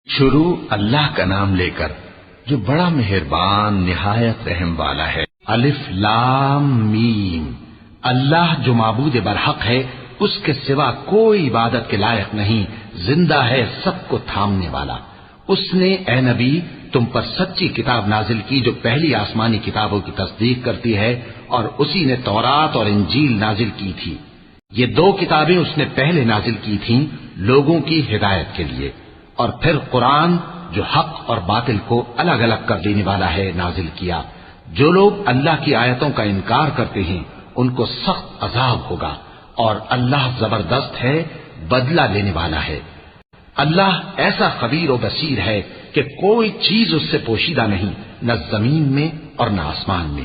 شروع اللہ کا نام لے کر جو بڑا مہربان نہایت رحم والا ہے۔ الف لام میم، اللہ جو معبود برحق ہے، اس کے سوا کوئی عبادت کے لائق نہیں، زندہ ہے سب کو تھامنے والا۔ اس نے اے نبی تم پر سچی کتاب نازل کی جو پہلی آسمانی کتابوں کی تصدیق کرتی ہے، اور اسی نے تورات اور انجیل نازل کی تھی۔ یہ دو کتابیں اس نے پہلے نازل کی تھیں لوگوں کی ہدایت کے لیے، اور پھر قرآن جو حق اور باطل کو الگ الگ کر دینے والا ہے نازل کیا۔ جو لوگ اللہ کی آیتوں کا انکار کرتے ہیں ان کو سخت عذاب ہوگا، اور اللہ زبردست ہے، بدلہ لینے والا ہے۔ اللہ ایسا خبیر و بصیر ہے کہ کوئی چیز اس سے پوشیدہ نہیں، نہ زمین میں اور نہ آسمان میں۔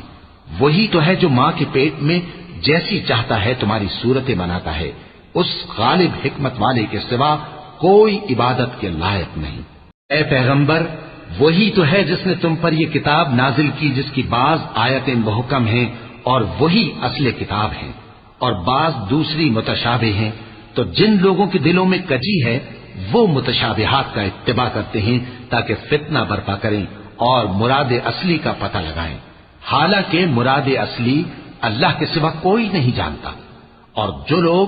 وہی تو ہے جو ماں کے پیٹ میں جیسی چاہتا ہے تمہاری صورتیں بناتا ہے، اس غالب حکمت والے کے سوا کوئی عبادت کے لائق نہیں۔ اے پیغمبر، وہی تو ہے جس نے تم پر یہ کتاب نازل کی جس کی بعض آیتیں محکم ہیں اور وہی اصل کتاب ہیں، اور بعض دوسری متشابہ ہیں۔ تو جن لوگوں کے دلوں میں کجی ہے وہ متشابہات کا اتباع کرتے ہیں تاکہ فتنہ برپا کریں اور مراد اصلی کا پتہ لگائیں، حالانکہ مراد اصلی اللہ کے سوا کوئی نہیں جانتا۔ اور جو لوگ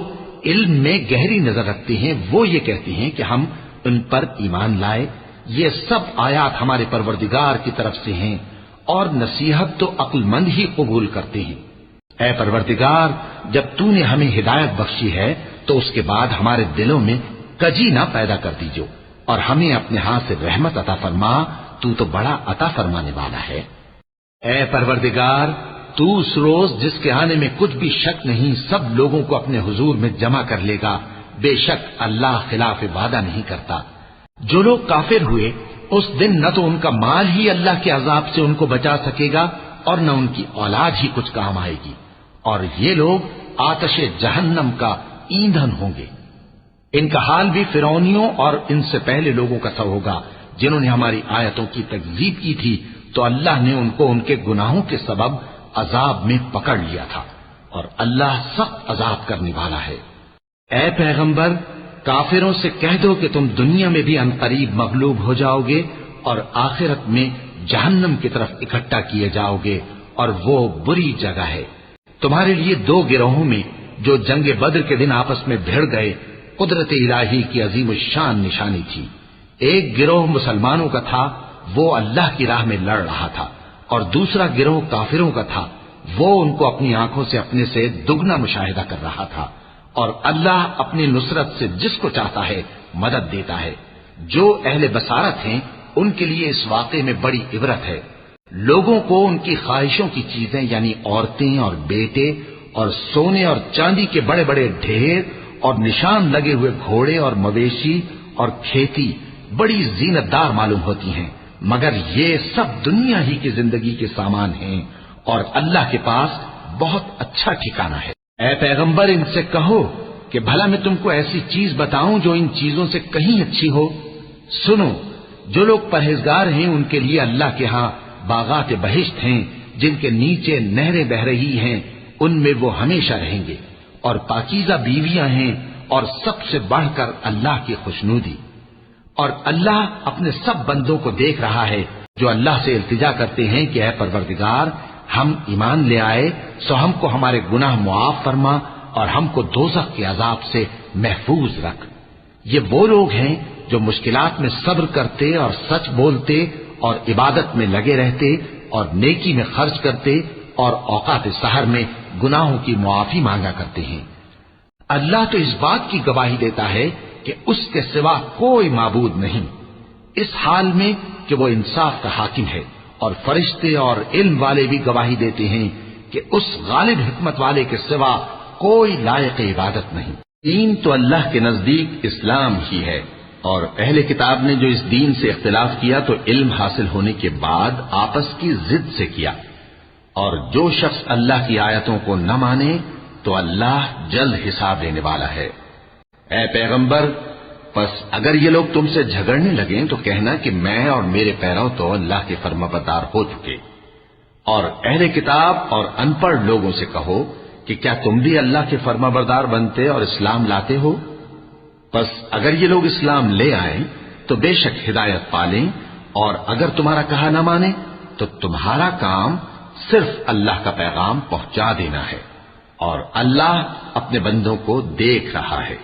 علم میں گہری نظر رکھتے ہیں وہ یہ کہتے ہیں کہ ہم ان پر ایمان لائے، یہ سب آیات ہمارے پروردگار کی طرف سے ہیں، اور نصیحت تو عقل مند ہی قبول کرتے ہیں۔ اے پروردگار، جب تو نے ہمیں ہدایت بخشی ہے تو اس کے بعد ہمارے دلوں میں کجی نہ پیدا کر دیجو، اور ہمیں اپنے ہاتھ سے رحمت عطا فرما، تو بڑا عطا فرمانے والا ہے۔ اے پروردگار، تو اس روز جس کے آنے میں کچھ بھی شک نہیں سب لوگوں کو اپنے حضور میں جمع کر لے گا، بے شک اللہ خلاف وعدہ نہیں کرتا۔ جو لوگ کافر ہوئے اس دن نہ تو ان کا مال ہی اللہ کے عذاب سے ان کو بچا سکے گا اور نہ ان کی اولاد ہی کچھ کام آئے گی، اور یہ لوگ آتش جہنم کا ایندھن ہوں گے۔ ان کا حال بھی فرعونیوں اور ان سے پہلے لوگوں کا سا ہوگا جنہوں نے ہماری آیتوں کی تکذیب کی تھی، تو اللہ نے ان کو ان کے گناہوں کے سبب عذاب میں پکڑ لیا تھا، اور اللہ سخت عذاب کرنے والا ہے۔ اے پیغمبر، کافروں سے کہہ دو کہ تم دنیا میں بھی عنقریب مغلوب ہو جاؤ گے اور آخرت میں جہنم کی طرف اکٹھا کیے جاؤ گے، اور وہ بری جگہ ہے۔ تمہارے لیے دو گروہوں میں جو جنگ بدر کے دن آپس میں بھڑ گئے قدرت الہی کی عظیم الشان نشانی تھی۔ ایک گروہ مسلمانوں کا تھا، وہ اللہ کی راہ میں لڑ رہا تھا، اور دوسرا گروہ کافروں کا تھا، وہ ان کو اپنی آنکھوں سے اپنے سے دگنا مشاہدہ کر رہا تھا۔ اور اللہ اپنی نصرت سے جس کو چاہتا ہے مدد دیتا ہے۔ جو اہل بصارت ہیں ان کے لیے اس واقعے میں بڑی عبرت ہے۔ لوگوں کو ان کی خواہشوں کی چیزیں یعنی عورتیں اور بیٹے اور سونے اور چاندی کے بڑے بڑے ڈھیر اور نشان لگے ہوئے گھوڑے اور مویشی اور کھیتی بڑی زینت دار معلوم ہوتی ہیں، مگر یہ سب دنیا ہی کی زندگی کے سامان ہیں، اور اللہ کے پاس بہت اچھا ٹھکانہ ہے۔ اے پیغمبر، ان سے کہو کہ بھلا میں تم کو ایسی چیز بتاؤں جو ان چیزوں سے کہیں اچھی ہو۔ سنو، جو لوگ پرہیزگار ہیں ان کے لیے اللہ کے ہاں باغات بہشت ہیں جن کے نیچے نہریں بہ رہی ہیں، ان میں وہ ہمیشہ رہیں گے، اور پاکیزہ بیویاں ہیں، اور سب سے بڑھ کر اللہ کی خوشنودی۔ اور اللہ اپنے سب بندوں کو دیکھ رہا ہے جو اللہ سے التجا کرتے ہیں کہ اے پروردگار، ہم ایمان لے آئے سو ہم کو ہمارے گناہ معاف فرما اور ہم کو دوزخ کے عذاب سے محفوظ رکھ۔ یہ وہ لوگ ہیں جو مشکلات میں صبر کرتے اور سچ بولتے اور عبادت میں لگے رہتے اور نیکی میں خرچ کرتے اور اوقات سحر میں گناہوں کی معافی مانگا کرتے ہیں۔ اللہ تو اس بات کی گواہی دیتا ہے کہ اس کے سوا کوئی معبود نہیں، اس حال میں کہ وہ انصاف کا حاکم ہے، اور فرشتے اور علم والے بھی گواہی دیتے ہیں کہ اس غالب حکمت والے کے سوا کوئی لائق عبادت نہیں۔ دین تو اللہ کے نزدیک اسلام ہی ہے، اور اہل کتاب نے جو اس دین سے اختلاف کیا تو علم حاصل ہونے کے بعد آپس کی ضد سے کیا، اور جو شخص اللہ کی آیتوں کو نہ مانے تو اللہ جلد حساب لینے والا ہے۔ اے پیغمبر، پس اگر یہ لوگ تم سے جھگڑنے لگیں تو کہنا کہ میں اور میرے پیرو تو اللہ کے فرمانبردار ہو چکے، اور اہل کتاب اور ان پڑھ لوگوں سے کہو کہ کیا تم بھی اللہ کے فرمانبردار بنتے اور اسلام لاتے ہو؟ پس اگر یہ لوگ اسلام لے آئیں تو بے شک ہدایت پالیں، اور اگر تمہارا کہا نہ مانے تو تمہارا کام صرف اللہ کا پیغام پہنچا دینا ہے، اور اللہ اپنے بندوں کو دیکھ رہا ہے۔